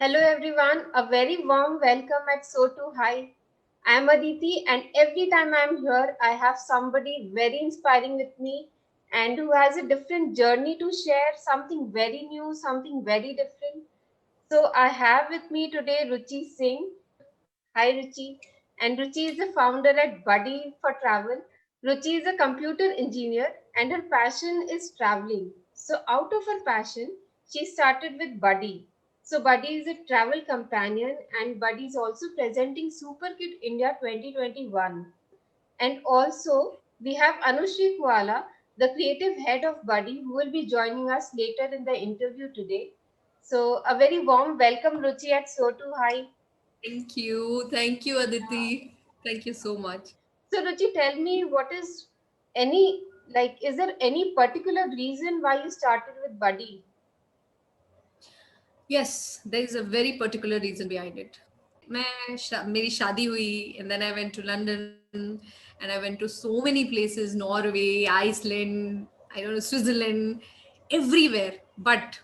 Hello everyone, a very warm welcome at So Too High. I am Aditi and every time I am here I have somebody very inspiring with me and who has a different journey to share, something very new, something very different. So I have with me today Ruchi Singh. Hi Ruchi. And Ruchi is the founder at Buddy for Travel. Ruchi is a computer engineer and her passion is traveling. So out of her passion, she started with Buddy. So Buddy is a travel companion and Buddy is also presenting Super Kid India 2021. And also we have Anushri Kuala, the creative head of Buddy, who will be joining us later in the interview today. So a very warm welcome Ruchi at So Too High. Thank you. Thank you, Aditi. Thank you so much. So, Ruchi, tell me what is any is there any particular reason why you started with Buddy? Yes, there is a very particular reason behind it. मेरी शादी हुई and then I went to London and I went to so many places, Norway, Iceland, I don't know, Switzerland, everywhere. But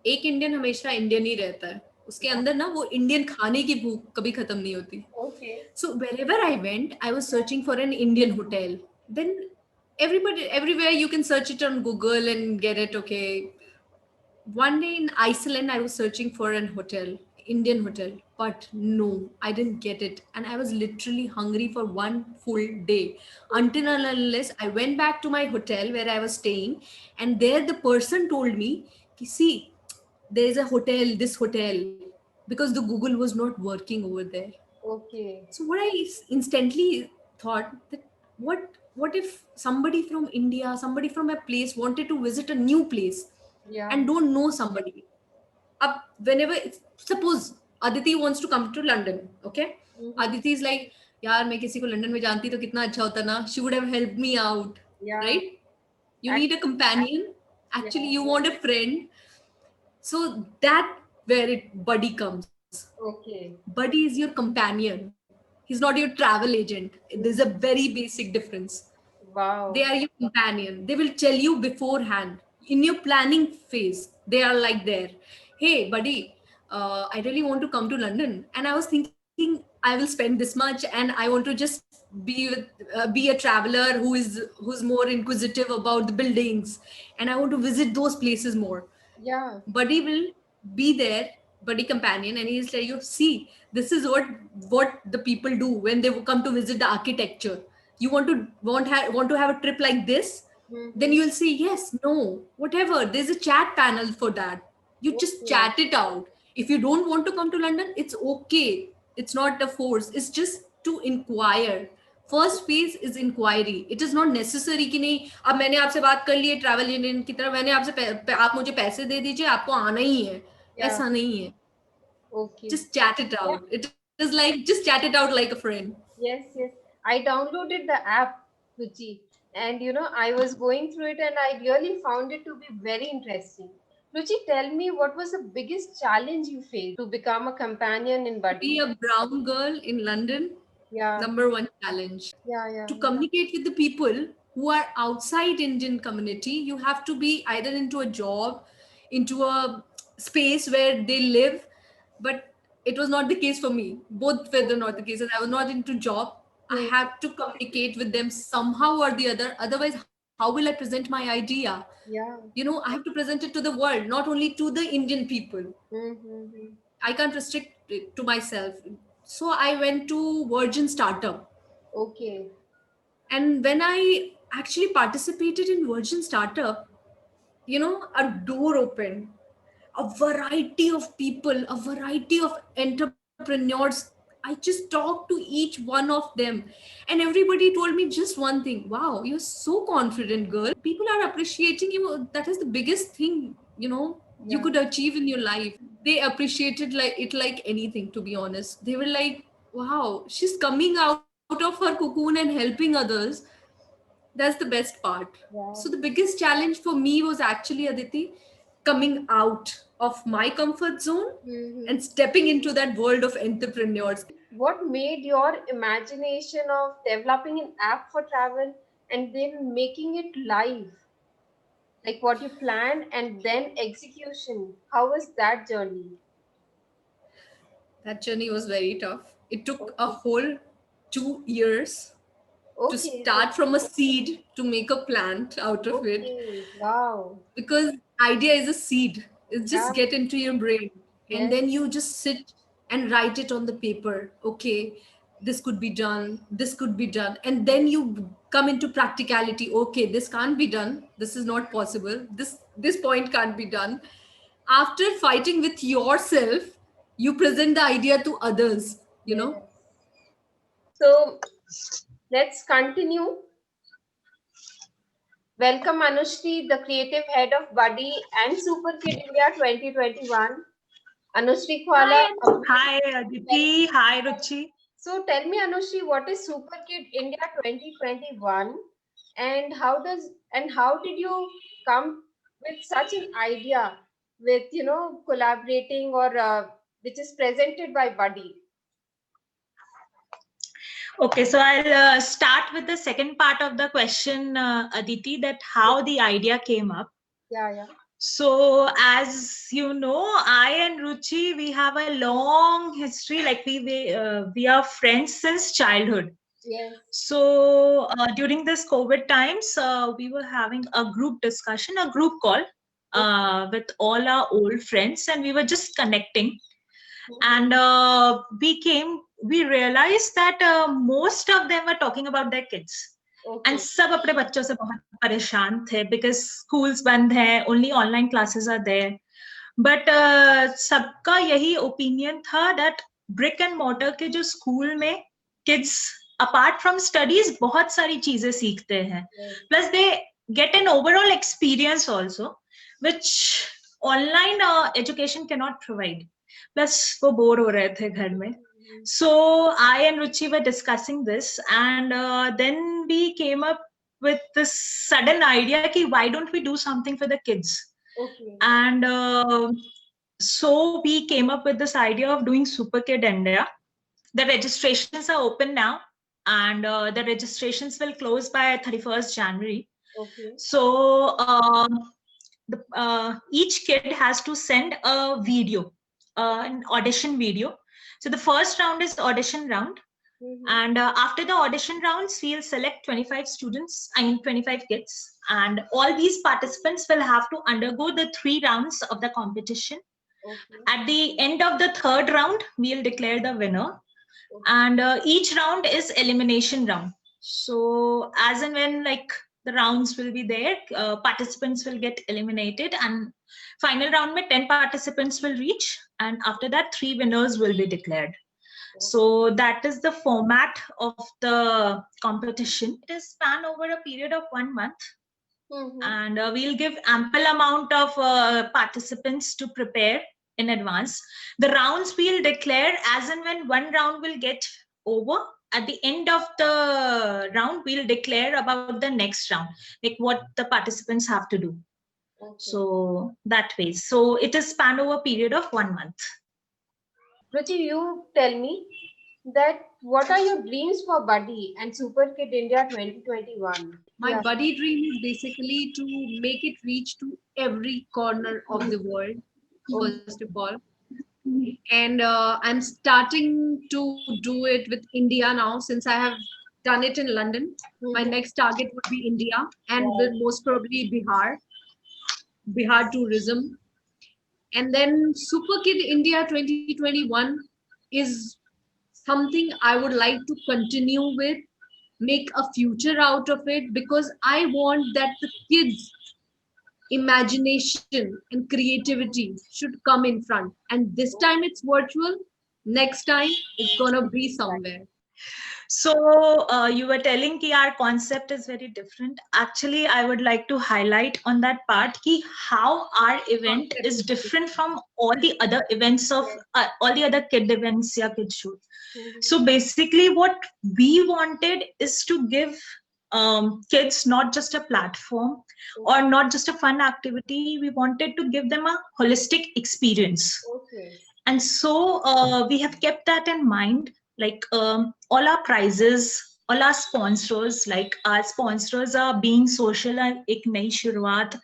एक Indian हमेशा Indian ही रहता है. उसके Yeah. अंदर ना वो इंडियन खाने की भूख कभी खत्म नहीं होती. Okay. So wherever I went, I was searching for an Indian hotel. Then everybody everywhere you can search it on Google and get it. Okay, one day in Iceland, I was searching for an hotel, Indian hotel, but no, I didn't get it. And I was literally hungry for one full day until and unless I went back to my hotel where I was staying. And there the person told me, see, there's a hotel, this hotel, because the Google was not working over there. Okay. So what I instantly thought that what if somebody from India, somebody from a place wanted to visit a new place Yeah. and don't know somebody. Up whenever suppose Aditi wants to come to London, okay? Mm-hmm. Aditi is like, यार मैं किसी को London में जानती तो कितना अच्छा होता ना. She would have helped me out, Yeah. right? You need a Actually, companion. yeah. Actually, you want a friend. So that where it buddy comes. Okay. Buddy is your companion. He's not your travel agent. There's a Mhm. very basic difference. They Wow. are your companion. They will tell you beforehand in your planning phase. They are like there. Hey, buddy, I really want to come to London, and I was thinking I will spend this much, and I want to just be a traveler who's more inquisitive about the buildings, and I want to visit those places more. Yeah. Buddy will be there, buddy companion, and he'll tell you, see, this is what the people do when they come to visit the architecture. You want to have a trip like this, then Mm-hmm. you'll see, yes, no, whatever. There's a chat panel for that. You just Okay. chat it out. If you don't want to come to London, it's okay. It's not a force. It's just to inquire. First phase is inquiry. It is not necessary कि नहीं अब मैंने आपसे बात कर ली है travel agent की तरह, मैंने आपसे आप मुझे पैसे दे दीजिए, आपको आना ही है. Yeah. ऐसा नहीं है. Okay. Just chat it Yeah. out. It is like just chat it out like a friend. Yes. Yes. I downloaded the app, Ruchi, and I was going through it and I really found it to be very interesting. Ruchi, tell me what was the biggest challenge you faced to become a companion in To be Buddy? a brown girl in London, Yeah. number one challenge. Yeah, yeah, To yeah. communicate with the people who are outside Indian community, you have to be either into a job, into a space where they live. But it was not the case for me. Both were not the cases. I was not into job. I Hmm. have to communicate with them somehow or the other. Otherwise, how will I present my idea? Yeah. I have to present it to the world, not only to the Indian people. Mm-hmm. I can't restrict it to myself. So I went to Virgin Startup. Okay. And when I actually participated in Virgin Startup, a door opened. A variety of people, a variety of entrepreneurs. I just talked to each one of them, and everybody told me just one thing: wow, you're so confident, girl. People are appreciating you. That is the biggest thing, you Yeah. could achieve in your life. They appreciated like anything, to be honest. They were like, wow, she's coming out of her cocoon and helping others. That's the best part. So the Wow. biggest challenge for me was actually, Aditi, coming out of my comfort zone Mm-hmm. and stepping into that world of entrepreneurs. What made your imagination of developing an app for travel and then making it live? Like what you planned and then execution. How was that journey? That journey was very tough. It took a whole 2 years to Okay. start from a seed to make a plant out of it, Okay. Wow. because idea is a seed. It Yeah. just get into your brain, and Yes. then you just sit and write it on the paper. Okay, this could be done, this could be done, and then you come into practicality. Okay, this can't be done, this is not possible, this point can't be done. After fighting with yourself, you present the idea to others, you know. Yes. So let's continue. Welcome Anushri, the creative head of Buddy and Super Kid India 2021. Anushri Khwala. Hi, Aditi. Hi, Ruchi. So tell me, Anushri, what is Super Kid India 2021, and how did you come with such an idea with collaborating or which is presented by Buddy? Okay, so I'll start with the second part of the question, Aditi, that how the idea came up. Yeah. So, as you know, I and Ruchi, we have a long history. Like we are friends since childhood. Yes. So during this COVID times, we were having a group discussion, a group call with all our old friends, and we were just connecting. And we realized that most of them were talking about their kids. Okay. And सब अपने बच्चों से बहुत परेशान थे because schools बंद हैं, only online classes are there. But सबका यही opinion था that brick and mortar के जो school में kids apart from studies बहुत सारी चीजें सीखते हैं. Plus they get an overall experience also, which online education cannot provide. Plus वो बोर हो रहे थे घर में. So I and Ruchi were discussing this, and then we came up with this sudden idea कि why don't we do something for the kids? Okay. And so we came up with this idea of doing Super Kid India. The registrations are open now, and the registrations will close by 31st January. Okay. So each kid has to send a video, an audition video. So the first round is audition round. And after the audition rounds, we'll select 25 kids. And all these participants will have to undergo the 3 rounds of the competition. Okay. At the end of the 3rd round, we'll declare the winner. Okay. And each round is elimination round. So as and when the rounds will be there, participants will get eliminated, and final round mein 10 participants will reach, and after that 3 winners will be declared. So that is the format of the competition. It is span over a period of 1 month. And we'll give ample amount of participants to prepare in advance. The rounds we'll declare as and when one round will get over. At the end of the round, we'll declare about the next round, like what the participants have to do. Okay. So that way. So it is span over a period of 1 month. Ruchi, you tell me that what are your dreams for Buddy and Super Kid India 2021? My Buddy dream is basically to make it reach to every corner of the world, first of all. And I'm starting to do it with India now, since I have done it in London. My next target would be India, and most probably Bihar tourism. And then Super Kid India 2021 is something I would like to continue with, make a future out of it, because I want that the kids' imagination and creativity should come in front. And this time it's virtual, next time it's gonna be somewhere. So you were telling that our concept is very different. Actually, I would like to highlight on that part how our event is different from all the other events of all the other kid events or kid shoot. So basically what we wanted is to give kids not just a platform or not just a fun activity. We wanted to give them a holistic experience. Okay. And so we have kept that in mind. Like all our prizes, all our sponsors, like our sponsors are Being Social and Ek Nayi Shuruaat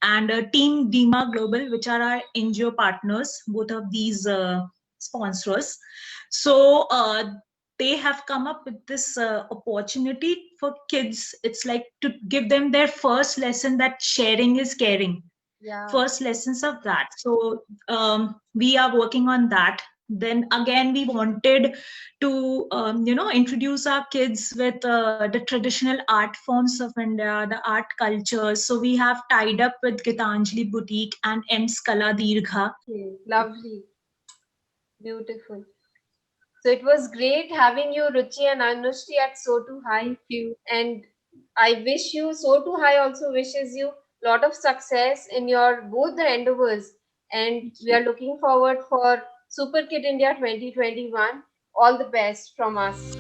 and Team Dima Global, which are our NGO partners. Both of these sponsors. So they have come up with this opportunity for kids. It's like to give them their first lesson that sharing is caring. Yeah. First lessons of that. So we are working on that. Then again, we wanted to introduce our kids with the traditional art forms of India, the art cultures. So we have tied up with Gitanjali Boutique and M Skala Dirgha. Okay, lovely. Beautiful. So it was great having you, Ruchi and Anushri, at So Too High. Thank you. And I wish you, So Too High also wishes you a lot of success in your both the endeavors. And we are looking forward for Super Kid India 2021. All the best from us.